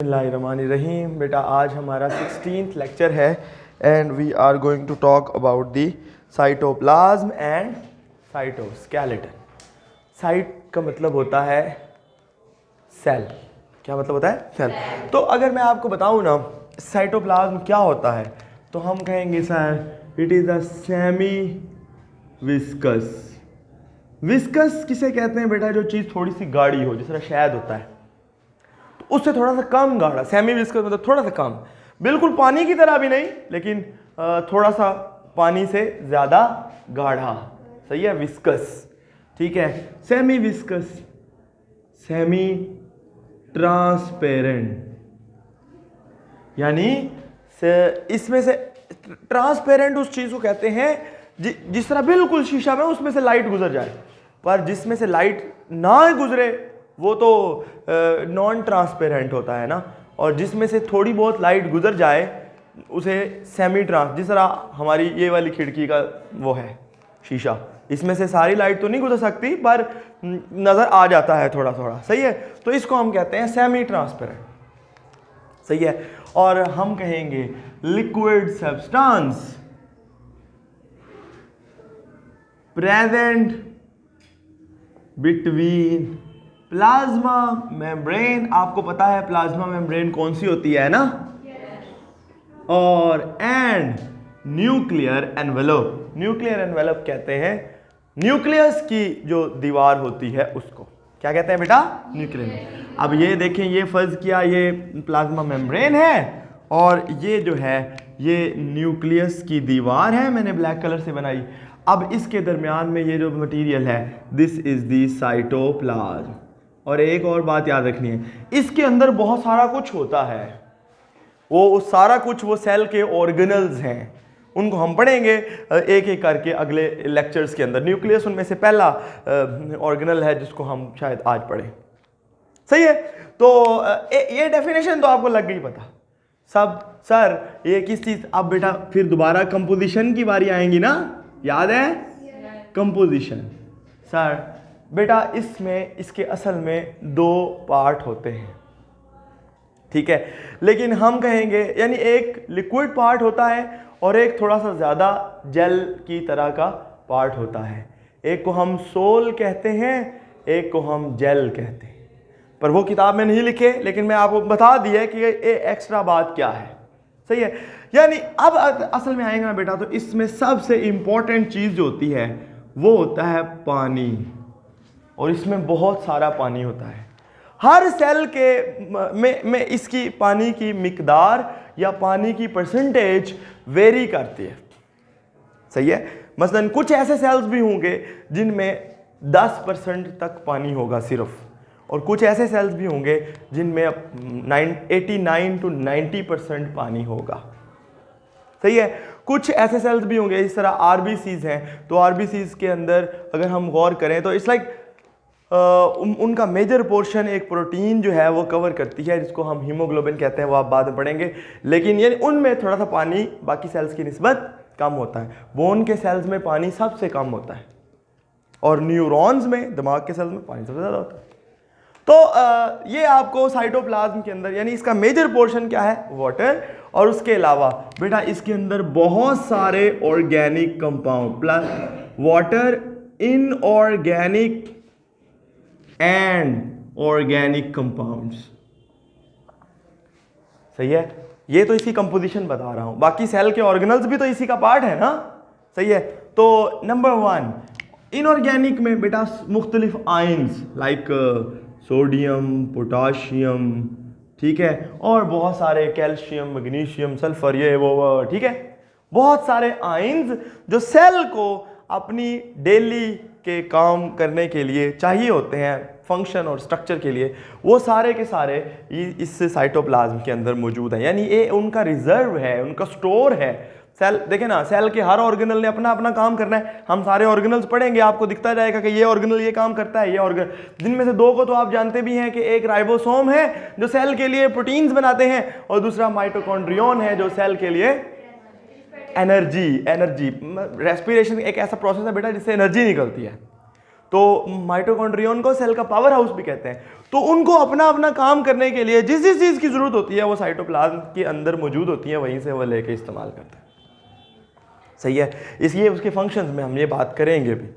बिस्मिल्लाहिर्रहमानिर्रहीम। बेटा आज हमारा 16th लेक्चर है and we are going to talk about the cytoplasm and cytoskeleton. Cyte का मतलब होता है सेल। क्या मतलब होता है? सेल। तो अगर मैं आपको बताऊं ना साइटोप्लाज्म क्या होता है तो हम कहेंगे sir it is a semi viscous. Viscous किसे कहते हैं बेटा? जो चीज़ थोड़ी सी गाढ़ी हो, जिस तरह शहद होता है उससे थोड़ा सा कम गाढ़ा। सेमी विस्कस मतलब थोड़ा सा कम, बिल्कुल पानी की तरह भी नहीं लेकिन थोड़ा सा पानी से ज़्यादा गाढ़ा। सही है, विस्कस। ठीक है, सेमी विस्कस, सेमी ट्रांसपेरेंट, यानी इसमें से ट्रांसपेरेंट उस चीज़ को कहते हैं जिस तरह बिल्कुल शीशा में उसमें से लाइट गुजर जाए, पर जिसमें से लाइट ना गुजरे वो तो नॉन ट्रांसपेरेंट होता है ना। और जिसमें से थोड़ी बहुत लाइट गुजर जाए उसे सेमी ट्रांस, जिस तरह हमारी ये वाली खिड़की का वो है शीशा, इसमें से सारी लाइट तो नहीं गुजर सकती पर नज़र आ जाता है थोड़ा थोड़ा। सही है, तो इसको हम कहते हैं सेमी ट्रांसपेरेंट। सही है, और हम कहेंगे liquid substance present between plasma membrane. आपको पता है प्लाज्मा मेम्ब्रेन कौन सी होती है ना? और and nuclear envelope. Nuclear envelope कहते हैं न्यूक्लियस की जो दीवार होती है उसको क्या कहते हैं बेटा? न्यूक्लियर। अब ये देखें, ये फर्ज किया ये प्लाज्मा मेम्ब्रेन है और ये जो है ये न्यूक्लियस की दीवार है, मैंने ब्लैक कलर से बनाई। अब इसके दरमियान में ये जो मटेरियल है दिस इज दी साइटोप्लाज्म। और एक और बात याद रखनी है, इसके अंदर बहुत सारा कुछ होता है। वो सारा कुछ वो सेल के ऑर्गेनल्स हैं, उनको हम पढ़ेंगे एक एक करके अगले लेक्चर्स के अंदर। न्यूक्लियस उनमें से पहला ऑर्गेनल है जिसको हम शायद आज पढ़ें। सही है, तो ये डेफिनेशन तो आपको लग गई पता सब। सर ये किस चीज़? अब बेटा फिर दोबारा कंपोजिशन की बारी आएंगी ना, याद है? कंपोजिशन। सर बेटा इसमें इसके असल में दो पार्ट होते हैं, ठीक है, लेकिन हम कहेंगे यानी एक लिक्विड पार्ट होता है और एक थोड़ा सा ज़्यादा जेल की तरह का पार्ट होता है। एक को हम सोल कहते हैं, एक को हम जेल कहते हैं, पर वो किताब में नहीं लिखे, लेकिन मैं आपको बता दिया कि ये एक्स्ट्रा बात क्या है। सही है, यानी अब असल में आएगा बेटा तो इसमें सबसे इंपॉर्टेंट चीज़ जो होती है वो होता है पानी, और इसमें बहुत सारा पानी होता है। हर सेल के में इसकी पानी की मिकदार या पानी की परसेंटेज वेरी करती है। सही है, मसलन कुछ ऐसे सेल्स भी होंगे जिनमें 10% तक पानी होगा सिर्फ, और कुछ ऐसे सेल्स भी होंगे जिनमें 89 to 90% पानी होगा। सही है, कुछ ऐसे सेल्स भी होंगे इस तरह आरबीसीज हैं, तो आरबीसीज के अंदर अगर हम गौर करें तो इट्स लाइक उनका मेजर पोर्शन एक प्रोटीन जो है वो कवर करती है जिसको हम हीमोग्लोबिन कहते हैं, वो आप बाद में पढ़ेंगे। लेकिन ये उनमें थोड़ा सा पानी बाकी सेल्स की निस्बत कम होता है। बोन के सेल्स में पानी सबसे कम होता है और न्यूरॉन्स में, दिमाग के सेल्स में पानी सबसे ज़्यादा होता है। तो ये आपको साइटोप्लाज्म के अंदर यानी इसका मेजर पोर्शन क्या है? वाटर। और उसके अलावा बेटा इसके अंदर बहुत सारे organic compound plus water, inorganic and organic compounds. सही है, ये तो इसी कंपोजिशन बता रहा हूं, बाकी सेल के ऑर्गेनल्स भी तो इसी का पार्ट है ना। सही है, तो नंबर 1 इनऑर्गेनिक में बेटा मुख्तलिफ आयंस लाइक सोडियम, पोटाशियम, ठीक है, और बहुत सारे कैल्शियम, मैग्नीशियम, सल्फर, ये वो, ठीक है, बहुत सारे आयंस जो सेल को अपनी डेली के काम करने के लिए चाहिए होते हैं, फंक्शन और स्ट्रक्चर के लिए, वो सारे के सारे इस साइटोप्लाज्म के अंदर मौजूद हैं। यानी ये उनका रिजर्व है, उनका स्टोर है। सेल देखें ना, सेल के हर ऑर्गेनल ने अपना अपना काम करना है। हम सारे ऑर्गेनल्स पढ़ेंगे, आपको दिखता जाएगा कि ये ऑर्गेनल ये काम करता है, ये ऑर्गेनल, जिनमें से दो को तो आप जानते भी हैं कि एक राइबोसोम है जो सेल के लिए प्रोटीन्स बनाते हैं, और दूसरा माइटोकॉन्ड्रियन है जो सेल के लिए एनर्जी रेस्पिरेशन एक ऐसा प्रोसेस है बेटा जिससे एनर्जी निकलती है। तो माइटोकॉन्ड्रियन को सेल का पावर हाउस भी कहते हैं। तो उनको अपना अपना काम करने के लिए जिस जिस चीज़ की ज़रूरत होती है वो साइटोप्लाज्म के अंदर मौजूद होती है, वहीं से वो लेके इस्तेमाल करते हैं। सही है, इसलिए उसके फंक्शंस में हम ये बात करेंगे भी।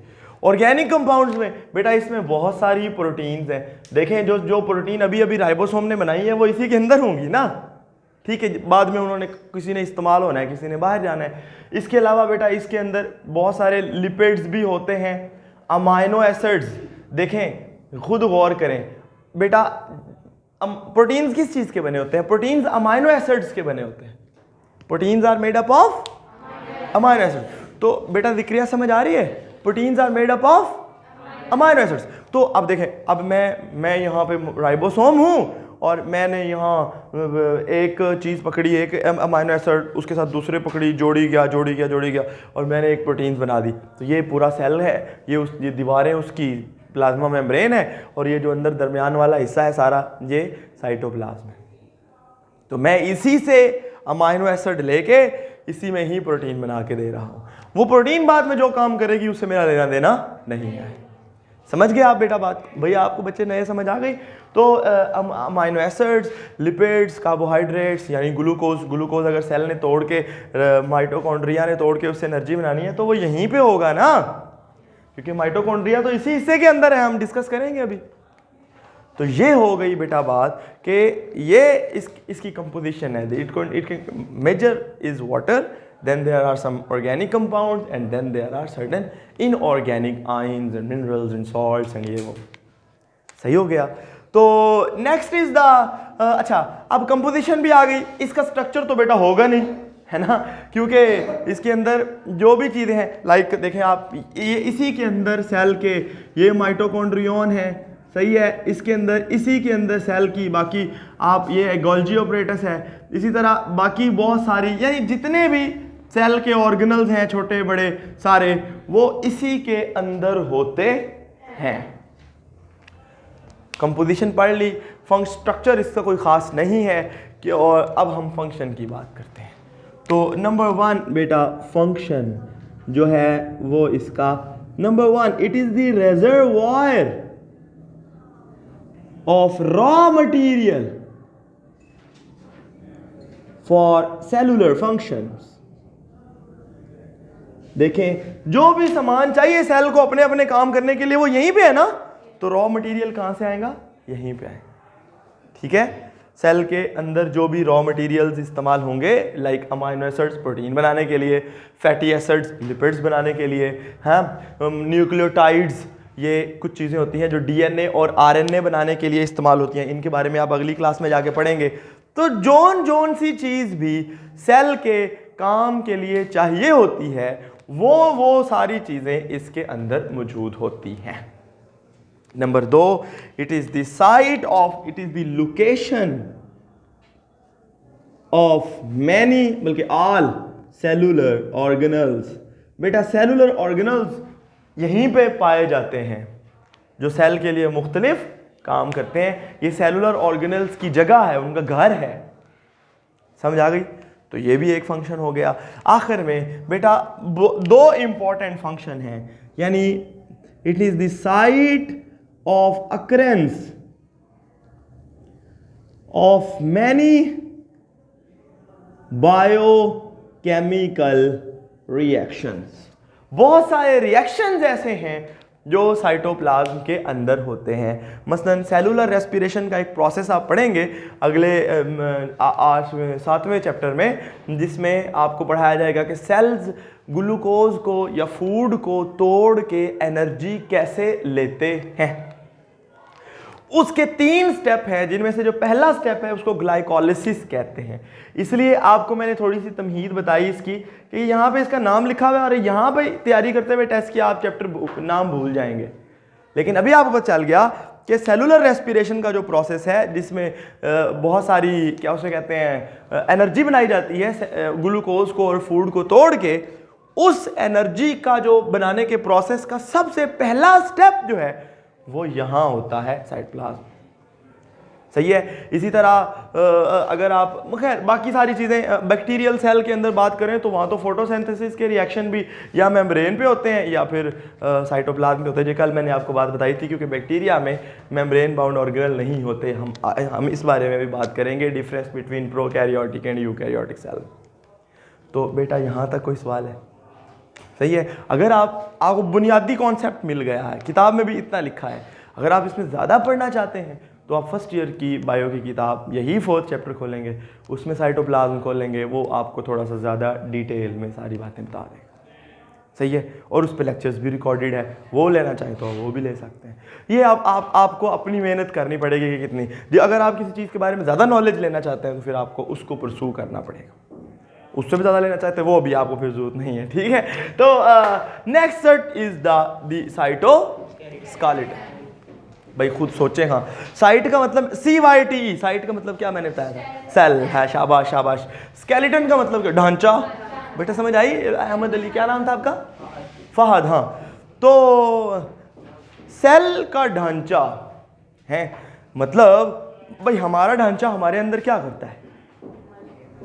ऑर्गेनिक कंपाउंड्स में बेटा इसमें बहुत सारी प्रोटीन्स हैं। देखें जो प्रोटीन अभी अभी राइबोसोम ने बनाई है वो इसी के अंदर होंगी ना, ठीक है, बाद में उन्होंने किसी ने इस्तेमाल होना है, किसी ने बाहर जाना है। इसके अलावा बेटा इसके अंदर बहुत सारे लिपिड्स भी होते हैं, अमाइनो एसिड्स। देखें खुद गौर करें बेटा, प्रोटीन्स किस चीज़ के बने होते हैं? प्रोटीन्स अमाइनो एसिड्स के बने होते हैं। Proteins are made up of amino acids. तो बेटा जिक्रिया समझ आ रही है? Proteins are made up of amino acids. तो अब देखें, अब मैं यहाँ पे राइबोसोम हूँ और मैंने यहाँ एक चीज़ पकड़ी, एक अमाइनो एसिड, उसके साथ दूसरे पकड़ी, जोड़ी गया और मैंने एक प्रोटीन्स बना दी। तो ये पूरा सेल है, ये दीवारें उसकी प्लाज्मा मेम्ब्रेन है, और ये जो अंदर दरमियान वाला हिस्सा है सारा ये साइटोप्लाज्म है। तो मैं इसी से अमाइनो एसिड लेके इसी में ही प्रोटीन बना के दे रहा हूँ। वो प्रोटीन बाद में जो काम करेगी उससे मेरा लेना देना नहीं है। समझ गए आप बेटा बात? भैया आपको बच्चे नए समझ आ गई? तो अमाइनो एसिड्स, लिपिड्स, कार्बोहाइड्रेट्स यानी ग्लूकोज अगर सेल ने तोड़ के, माइटोकॉन्ड्रिया ने तोड़ के उससे एनर्जी बनानी है तो वो यहीं पे होगा ना, क्योंकि माइटोकॉन्ड्रिया तो इसी हिस्से के अंदर है, हम डिस्कस करेंगे अभी। तो ये हो गई बेटा बात कि ये इसकी कंपोजिशन है। It major is water, then there are some organic compounds and then there are certain inorganic ions and minerals and salts and ये वो। सही हो गया? तो नेक्स्ट इज द अच्छा, अब कंपोजिशन भी आ गई। इसका स्ट्रक्चर तो बेटा होगा नहीं, है ना, क्योंकि इसके अंदर जो भी चीज़ें हैं, लाइक देखें आप, ये इसी के अंदर सेल के ये माइटोकॉन्ड्रियन है, सही है, इसके अंदर इसी के अंदर सेल की बाकी आप ये गोल्जी ऑपरेटस है, इसी तरह बाकी बहुत सारी, यानी जितने भी सेल के ऑर्गेनल्स हैं छोटे बड़े सारे, वो इसी के अंदर होते हैं। कंपोजिशन पढ़ ली, स्ट्रक्चर इसका कोई ख़ास नहीं है कि, और अब हम फंक्शन की बात करते हैं। तो नंबर 1 बेटा फंक्शन जो है वो इसका number 1, it is the reservoir of raw material for cellular functions. देखें जो भी सामान चाहिए सेल को अपने अपने काम करने के लिए वो यहीं पे है ना, तो रॉ मटेरियल कहां से आएगा? यहीं पे आएगा। ठीक है, सेल के अंदर जो भी रॉ मटेरियल्स इस्तेमाल होंगे, लाइक अमाइनो एसिड्स प्रोटीन बनाने के लिए, फैटी एसिड्स लिपिड्स बनाने के लिए, हाँ, न्यूक्लियोटाइड्स ये कुछ चीज़ें होती हैं जो डीएनए और आरएनए बनाने के लिए इस्तेमाल होती हैं। इनके बारे में आप अगली क्लास में जाके पढ़ेंगे। तो जोन सी चीज़ भी सेल के काम के लिए चाहिए होती है, वो सारी चीज़ें इसके अंदर मौजूद होती हैं। Number 2, it is the site of, it is the location of many, बल्कि ऑल सेलुलर ऑर्गेनल्स। बेटा सेलुलर ऑर्गेनल्स यहीं पे पाए जाते हैं जो सेल के लिए मुख्तलिफ काम करते हैं। ये सेलुलर ऑर्गेनल्स की जगह है, उनका घर है। समझ आ गई? तो ये भी एक फंक्शन हो गया। आखिर में बेटा 2 इंपॉर्टेंट फंक्शन हैं, यानी it is the site of occurrence of many biochemical reactions. बहुत सारे रिएक्शंस ऐसे हैं जो साइटोप्लाज्म के अंदर होते हैं। मसलन सेलुलर रेस्पिरेशन का एक प्रोसेस आप पढ़ेंगे अगले 7वें चैप्टर में, जिसमें आपको पढ़ाया जाएगा कि सेल्स ग्लूकोज को या फूड को तोड़ के एनर्जी कैसे लेते हैं। उसके 3 स्टेप हैं, जिनमें से जो पहला स्टेप है उसको ग्लाइकोलिसिस कहते हैं। इसलिए आपको मैंने थोड़ी सी तमहीद बताई इसकी कि यहाँ पे इसका नाम लिखा हुआ है और यहाँ पे तैयारी करते हुए टेस्ट किया आप चैप्टर नाम भूल जाएंगे। लेकिन अभी आपको पता चल गया कि सेलुलर रेस्पिरेशन का जो प्रोसेस है, जिसमें बहुत सारी क्या उसे कहते हैं एनर्जी बनाई जाती है ग्लूकोज को और फूड को तोड़ के, उस एनर्जी का जो बनाने के प्रोसेस का सबसे पहला स्टेप जो है वो यहाँ होता है साइटोप्लाज्म। सही है। इसी तरह अगर आप खैर बाकी सारी चीज़ें बैक्टीरियल सेल के अंदर बात करें तो वहाँ तो फोटोसिंथेसिस के रिएक्शन भी या मेम्ब्रेन पे होते हैं या फिर साइटोप्लाज्म पे होते हैं। जो कल मैंने आपको बात बताई थी, क्योंकि बैक्टीरिया में मेम्ब्रेन बाउंड ऑर्गेनल नहीं होते। हम इस बारे में भी बात करेंगे, difference between prokaryotic and eukaryotic cell. तो बेटा यहाँ तक कोई सवाल है? सही है। अगर आपको बुनियादी कॉन्सेप्ट मिल गया है, किताब में भी इतना लिखा है, अगर आप इसमें ज़्यादा पढ़ना चाहते हैं तो आप फर्स्ट ईयर की बायो की किताब यही 4th चैप्टर खोलेंगे, उसमें साइटोप्लाज्म खोलेंगे, वो आपको थोड़ा सा ज़्यादा डिटेल में सारी बातें बता देगा। सही है। और उस पर लेक्चर्स भी रिकॉर्डेड है, वो लेना चाहें तो वो भी ले सकते हैं। ये आपको अपनी मेहनत करनी पड़ेगी कि कितनी। अगर आप किसी चीज़ के बारे में ज़्यादा नॉलेज लेना चाहते हैं तो फिर आपको उसको परसू करना पड़ेगा। उससे भी ज़्यादा लेना चाहते हैं वो भी आपको फिर जरूरत नहीं है। ठीक है। तो next set is the cytoskeleton. भाई खुद सोचें। हाँ, साइट का मतलब CYTE, साइट का मतलब क्या मैंने बताया था? सेल है। शाबाश शाबाश। स्केलेटन का मतलब क्या? ढांचा। बेटा समझ आई? अहमद अली, क्या नाम था आपका? फहद। हाँ, तो सेल का ढांचा है, मतलब भाई हमारा ढांचा हमारे अंदर क्या करता है?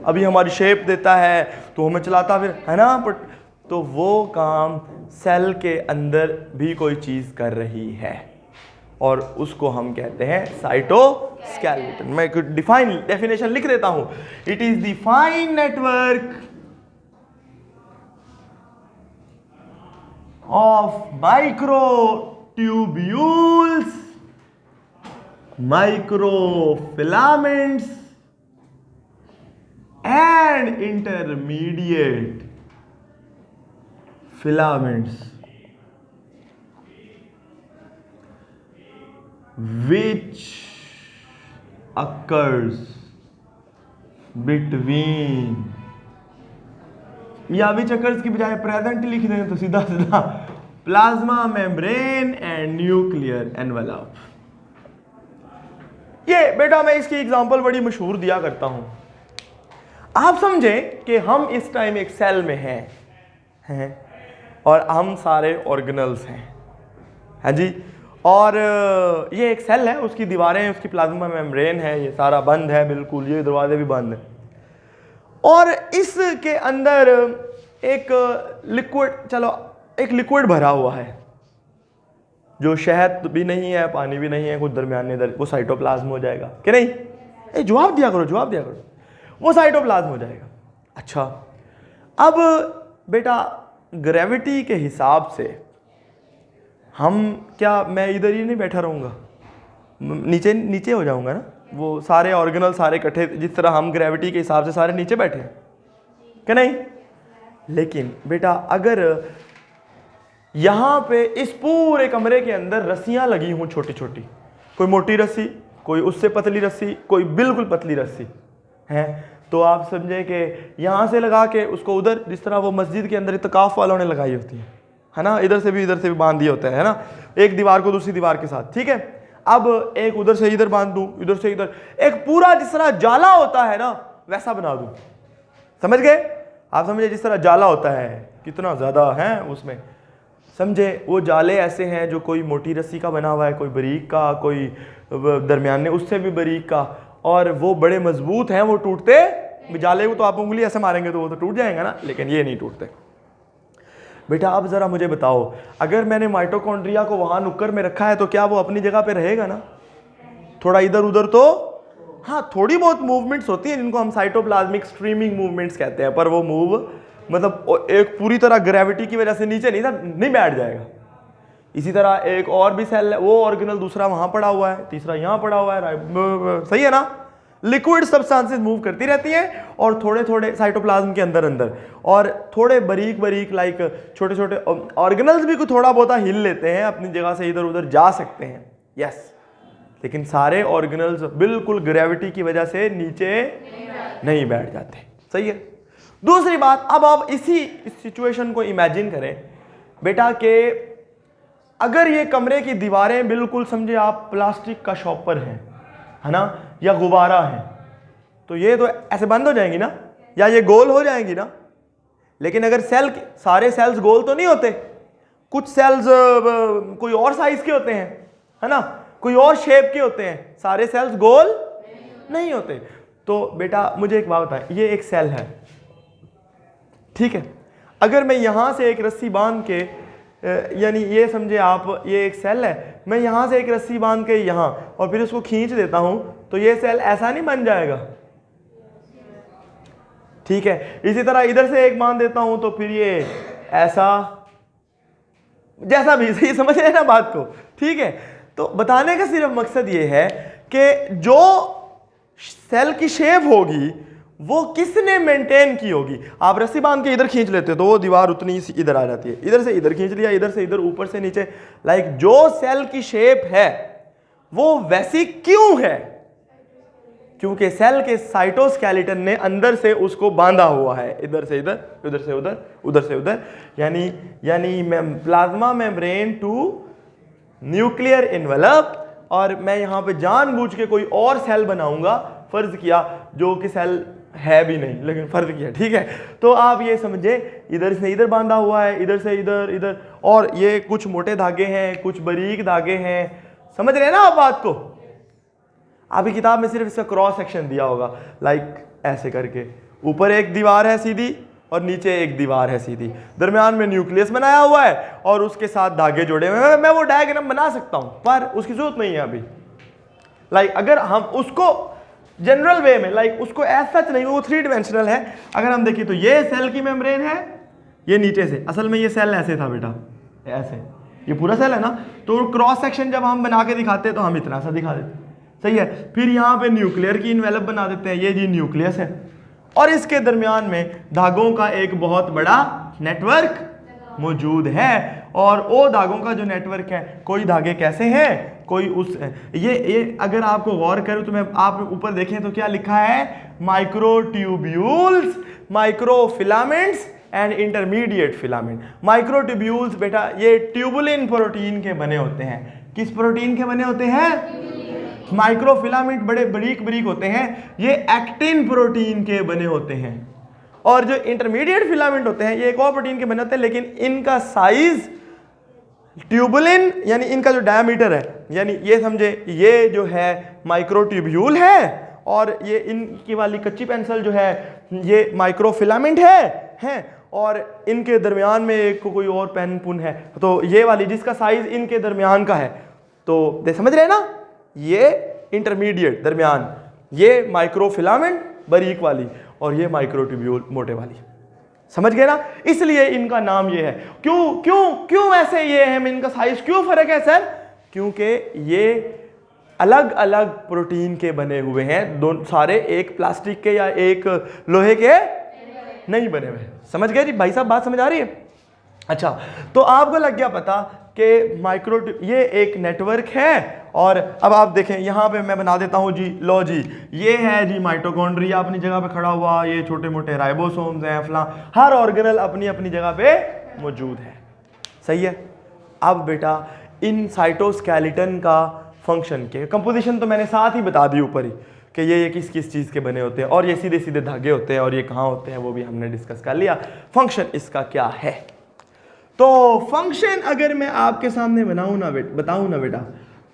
अभी हमारी शेप देता है तो हमें चलाता फिर, है ना? बट तो वो काम सेल के अंदर भी कोई चीज़ कर रही है और उसको हम कहते हैं साइटोस्केलेटन। मैं कुछ डेफिनेशन लिख देता हूं। It is the fine network of microtubules, microfilaments and intermediate filaments which occurs between, या विच occurs की बजाय प्रेजेंट लिख दें तो सीधा सीधा plasma membrane and nuclear envelope. ये बेटा मैं इसकी एग्जांपल बड़ी मशहूर दिया करता हूं। आप समझें कि हम इस टाइम एक सेल में हैं और हम सारे ऑर्गेनल्स हैं, हाँ जी। और ये एक सेल है, उसकी दीवारें, उसकी प्लाज्मा मेम्ब्रेन है, ये सारा बंद है बिल्कुल, ये दरवाजे भी बंद हैं। और इसके अंदर एक लिक्विड, चलो एक लिक्विड भरा हुआ है जो शहद भी नहीं है, पानी भी नहीं है, कुछ दरमियाने दर, वो साइटोप्लाज्म हो जाएगा कि नहीं? जवाब दिया करो, जवाब दिया करो। वो साइटोप्लाज्म हो जाएगा। अच्छा, अब बेटा ग्रेविटी के हिसाब से हम क्या, मैं इधर ही नहीं बैठा रहूँगा, नीचे नीचे हो जाऊँगा ना? वो सारे ऑर्गेनल सारे इकट्ठे, जिस तरह हम ग्रेविटी के हिसाब से सारे नीचे बैठे हैं क्या नहीं? लेकिन बेटा अगर यहाँ पे इस पूरे कमरे के अंदर रस्सियाँ लगी हों छोटी छोटी, कोई मोटी रस्सी, कोई उससे पतली रस्सी, कोई बिल्कुल पतली रस्सी है, तो आप समझे कि यहाँ से लगा के उसको उधर, जिस तरह वो मस्जिद के अंदर इत्तिकाफ वालों ने लगाई होती है ना, इधर से भी बांध दिया होता है ना, एक दीवार को दूसरी दीवार के साथ, ठीक है। अब एक उधर से इधर बांध दूं, इधर से इधर, एक पूरा जिस तरह जाला होता है ना वैसा बना दूं, समझ गए? आप समझे जिस तरह जाला होता है, कितना ज़्यादा है उसमें, समझे? वो जाले ऐसे हैं जो कोई मोटी रस्सी का बना हुआ है, कोई बारीक का, कोई दरमियाने उससे भी बारीक का, और वो बड़े मजबूत हैं, वो टूटते जाले को तो आप उंगली ऐसे मारेंगे तो वो तो टूट जाएगा ना, लेकिन ये नहीं टूटते। बेटा अब ज़रा मुझे बताओ, अगर मैंने माइटोकॉन्ड्रिया को वहाँ नुक्कर में रखा है तो क्या वो अपनी जगह पे रहेगा ना? थोड़ा इधर उधर तो हाँ, थोड़ी बहुत मूवमेंट्स होती हैं जिनको हम साइटोप्लाज्मिक स्ट्रीमिंग मूवमेंट्स कहते हैं, पर वो मूव मतलब एक पूरी तरह ग्रेविटी की वजह से नीचे नहीं बैठ जाएगा। इसी तरह एक और भी सेल है, वो ऑर्गेनल दूसरा वहाँ पड़ा हुआ है, तीसरा यहाँ पड़ा हुआ है, सही है ना? लिक्विड सब्सटेंसेस मूव करती रहती हैं और थोड़े थोड़े साइटोप्लाज्म के अंदर अंदर, और थोड़े बारीक बारीक लाइक छोटे छोटे ऑर्गेनल्स भी कुछ थोड़ा बहुत हिल लेते हैं, अपनी जगह से इधर उधर जा सकते हैं, यस। लेकिन सारे ऑर्गेनल्स बिल्कुल ग्रेविटी की वजह से नीचे नहीं बैठ जाते, सही है। दूसरी बात, अब आप इस सिचुएशन को इमेजिन करें बेटा कि अगर ये कमरे की दीवारें बिल्कुल समझे आप प्लास्टिक का शॉपर है ना, या गुब्बारा है, तो ये तो ऐसे बंद हो जाएंगी ना, या ये गोल हो जाएंगी ना। लेकिन अगर सारे सेल्स गोल तो नहीं होते, कुछ सेल्स कोई और साइज के होते हैं, है ना, कोई और शेप के होते हैं, सारे सेल्स गोल नहीं होते। तो बेटा मुझे एक बात बताएं, ये एक सेल है, ठीक है, अगर मैं यहां से एक रस्सी बांध के, यानी ये समझे आप, ये एक सेल है, मैं यहां से एक रस्सी बांध के यहां और फिर उसको खींच देता हूं, तो ये सेल ऐसा नहीं बन जाएगा, ठीक है। इसी तरह इधर से एक बांध देता हूं तो फिर ये ऐसा, जैसा भी, सही समझ रहे हैं ना बात को, ठीक है। तो बताने का सिर्फ मकसद ये है कि जो सेल की शेप होगी वो किसने मेंटेन की होगी। आप रस्सी बांध के इधर खींच लेते हो तो वो दीवार उतनी सी इधर आ जाती है, इधर से इधर खींच लिया, इधर से इधर, ऊपर से नीचे, लाइक जो सेल की शेप है वो वैसी क्यों है, क्योंकि सेल के साइटोस्केलेटन ने अंदर से उसको बांधा हुआ है, इधर से इधर, उधर से उधर, उधर से उधर, यानी plasma membrane to nuclear envelope. और मैं यहां पे जानबूझ के कोई और सेल बनाऊंगा, फर्ज किया, जो कि सेल है भी नहीं लेकिन फर्ज किया, ठीक है। तो आप ये समझे, इधर से इधर बांधा हुआ है, इधर से इधर, इधर, और ये कुछ मोटे धागे हैं, कुछ बारीक धागे हैं, समझ रहे हैं ना आप बात को। आपकी किताब में सिर्फ इसका क्रॉस सेक्शन दिया होगा, लाइक ऐसे करके, ऊपर एक दीवार है सीधी और नीचे एक दीवार है सीधी, दरमियान में न्यूक्लियस बनाया हुआ है और उसके साथ धागे जुड़े हुए हैं। मैं वो डायग्राम बना सकता हूं पर उसकी जरूरत नहीं है अभी। लाइक अगर हम उसको जनरल वे में, लाइक उसको ऐसा नहीं, वो 3 डायमेंशनल है, अगर हम देखें तो ये सेल की मेम्ब्रेन है, ये नीचे से, असल में ये सेल ऐसे था बेटा, ऐसे, ये पूरा सेल है ना, तो क्रॉस सेक्शन जब हम बना के दिखाते हैं तो हम इतना सा दिखा देते, सही है। फिर यहाँ पे न्यूक्लियर की इन्वेलप बना देते हैं, ये जी न्यूक्लियस है, और इसके दरमियान में धागों का एक बहुत बड़ा नेटवर्क मौजूद है। और वो धागों का जो नेटवर्क है, कोई धागे कैसे हैं, कोई उस, ये अगर आपको गौर करूं तो मैं, आप ऊपर देखें तो क्या लिखा है, microtubules, microfilaments and intermediate filament. Microtubules बेटा ये ट्यूबुलिन प्रोटीन के बने होते हैं। किस प्रोटीन के बने होते हैं? माइक्रोफिलामेंट बड़े बारीक बारीक होते हैं, ये एक्टिन प्रोटीन के बने होते हैं। और जो इंटरमीडिएट फिलामेंट होते हैं ये एक और प्रोटीन के बने होते हैं, लेकिन इनका साइज ट्यूबुलिन, यानी इनका जो डायमीटर है, यानी ये समझे, ये जो है माइक्रोट्यूब्यूल है और ये इनकी वाली कच्ची पेंसिल जो है ये माइक्रोफिलामेंट है, और इनके दरमियान में एक कोई और पेन पुन है, तो ये वाली जिसका साइज इनके दरमियान का है, तो समझ रहे हैं ना, ये इंटरमीडिएट दरमियान, ये माइक्रोफिलामेंट बारीक वाली और ये माइक्रोट्यूब्यूल मोटे वाली, समझ गए ना। इसलिए इनका नाम ये है। क्यों क्यों क्यों ऐसे ये है, इनका साइज क्यों फर्क है सर? क्योंकि ये अलग अलग प्रोटीन के बने हुए हैं, दोनों सारे एक प्लास्टिक के या एक लोहे के नहीं बने हुए। समझ गए जी भाई साहब, बात समझ आ रही है? अच्छा, तो आपको लग गया पता कि ये एक नेटवर्क है। और अब आप देखें यहाँ पे मैं बना देता हूँ जी, लो जी, ये है जी माइटोकॉन्ड्रिया अपनी जगह पे खड़ा हुआ, ये छोटे मोटे राइबोसोम्स हैं, फलां, हर ऑर्गेनल अपनी अपनी जगह पे मौजूद है, सही है। अब बेटा इन साइटोस्केलेटन का फंक्शन के कंपोजिशन तो मैंने साथ ही बता दी ऊपर ही कि ये किस किस चीज़ के बने होते हैं, और ये सीधे सीधे धागे होते हैं, और ये कहाँ होते हैं वो भी हमने डिस्कस कर लिया। फंक्शन इसका क्या है? तो फंक्शन अगर मैं आपके सामने बताऊं ना बेटा,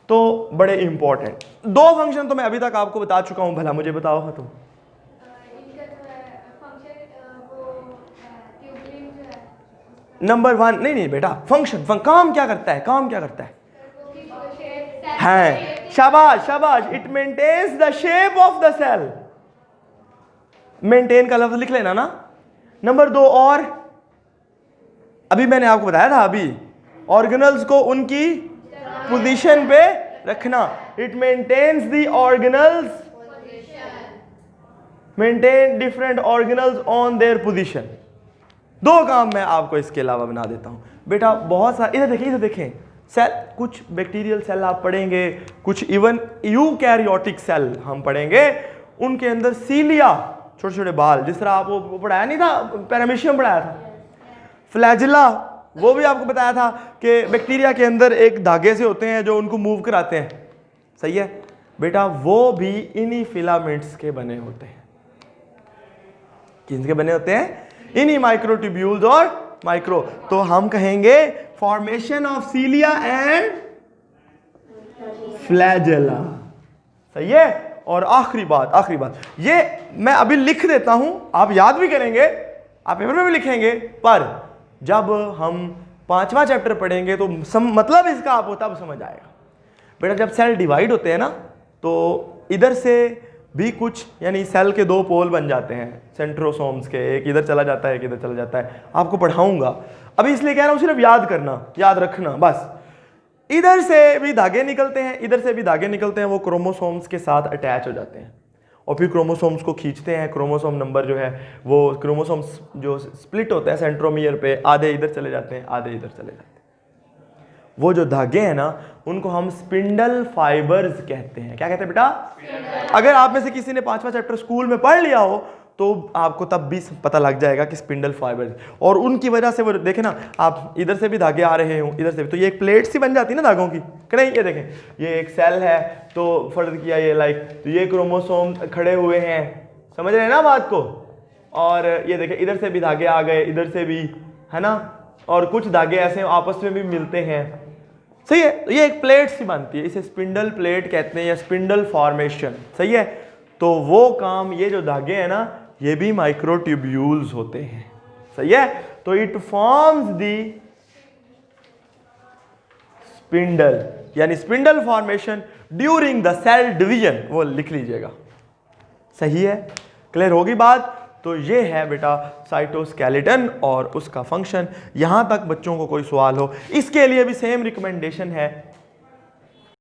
तो बड़े इंपॉर्टेंट 2 फंक्शन तो मैं अभी तक आपको बता चुका हूं, भला मुझे बताओ तुम। नंबर 1 नहीं बेटा, फंक्शन काम क्या करता है, काम क्या करता है? है, शाबाश शाबाश, it maintains the shape of the cell. Maintain का लफ्ज लिख लेना ना। नंबर 2, और अभी मैंने आपको बताया था, अभी ऑर्गेनल्स को उनकी पोजीशन पे रखना। It maintains the organelles, maintain different organelles on their position. 2 काम मैं आपको इसके अलावा बना देता हूं बेटा, बहुत सारे। इधर देखें सेल, कुछ बैक्टीरियल सेल आप पढ़ेंगे, कुछ इवन यूकैरियोटिक सेल हम पढ़ेंगे, उनके अंदर सीलिया, छोटे छोटे बाल, जिस तरह आपको पढ़ाया नहीं था, पैरामीशियम पढ़ाया था, फ्लैजिला, वो भी आपको बताया था कि बैक्टीरिया के अंदर एक धागे से होते हैं जो उनको मूव कराते हैं, सही है बेटा, वो भी इन्हीं फिलामेंट्स के बने होते हैं। किसके बने होते हैं? इन्हीं माइक्रोट्यूब्यूल्स और माइक्रो। तो हम कहेंगे formation of cilia and flagella. सही है। और आखिरी बात ये मैं अभी लिख देता हूं, आप याद भी करेंगे, आप पेपर में भी लिखेंगे, पर जब हम 5वां चैप्टर पढ़ेंगे तो मतलब इसका आपको तब समझ आएगा। बेटा जब सेल डिवाइड होते हैं ना, तो इधर से भी कुछ, यानी सेल के 2 पोल बन जाते हैं सेंट्रोसोम्स के, एक इधर चला जाता है, एक इधर चला जाता है। आपको पढ़ाऊंगा अभी, इसलिए कह रहा हूं सिर्फ याद करना, याद रखना बस। इधर से भी धागे निकलते हैं, इधर से भी धागे निकलते हैं, वो क्रोमोसोम्स के साथ अटैच हो जाते हैं और फिर क्रोमोसोम्स को खींचते हैं। क्रोमोसोम नंबर जो है वो क्रोमोसोम्स जो स्प्लिट होते हैं सेंट्रोमियर पे, आधे इधर चले जाते हैं, आधे इधर चले जाते हैं। वो जो धागे हैं ना, उनको हम स्पिंडल फाइबर्स कहते हैं। क्या कहते हैं बेटा? अगर आप में से किसी ने 5वां चैप्टर स्कूल में पढ़ लिया हो तो आपको तब भी पता लग जाएगा कि स्पिंडल फाइबर्स, और उनकी वजह से वो देखें ना, आप इधर से भी धागे आ रहे हो, इधर से भी, तो ये एक प्लेट सी बन जाती है ना धागों की, कि नहीं? ये देखें, ये एक सेल है, तो फर्ज किया ये लाइक, तो ये क्रोमोसोम खड़े हुए हैं, समझ रहे हैं ना बात को? और ये देखें इधर से भी धागे आ गए, इधर से भी, है ना? और कुछ धागे ऐसे आपस में भी मिलते हैं। सही है। तो ये एक प्लेट सी बनती है, इसे स्पिंडल प्लेट कहते हैं या स्पिंडल फॉर्मेशन। सही है। तो वो काम, ये जो धागे हैं ना, ये भी माइक्रोट्यूब्यूल्स होते हैं। सही है। तो इट फॉर्म्स दी स्पिंडल, यानी spindle formation during the cell division, वो लिख लीजिएगा। सही है। क्लियर होगी बात? तो ये है बेटा साइटोस्केलेटन और उसका फंक्शन। यहां तक बच्चों को कोई सवाल हो, इसके लिए भी सेम रिकमेंडेशन है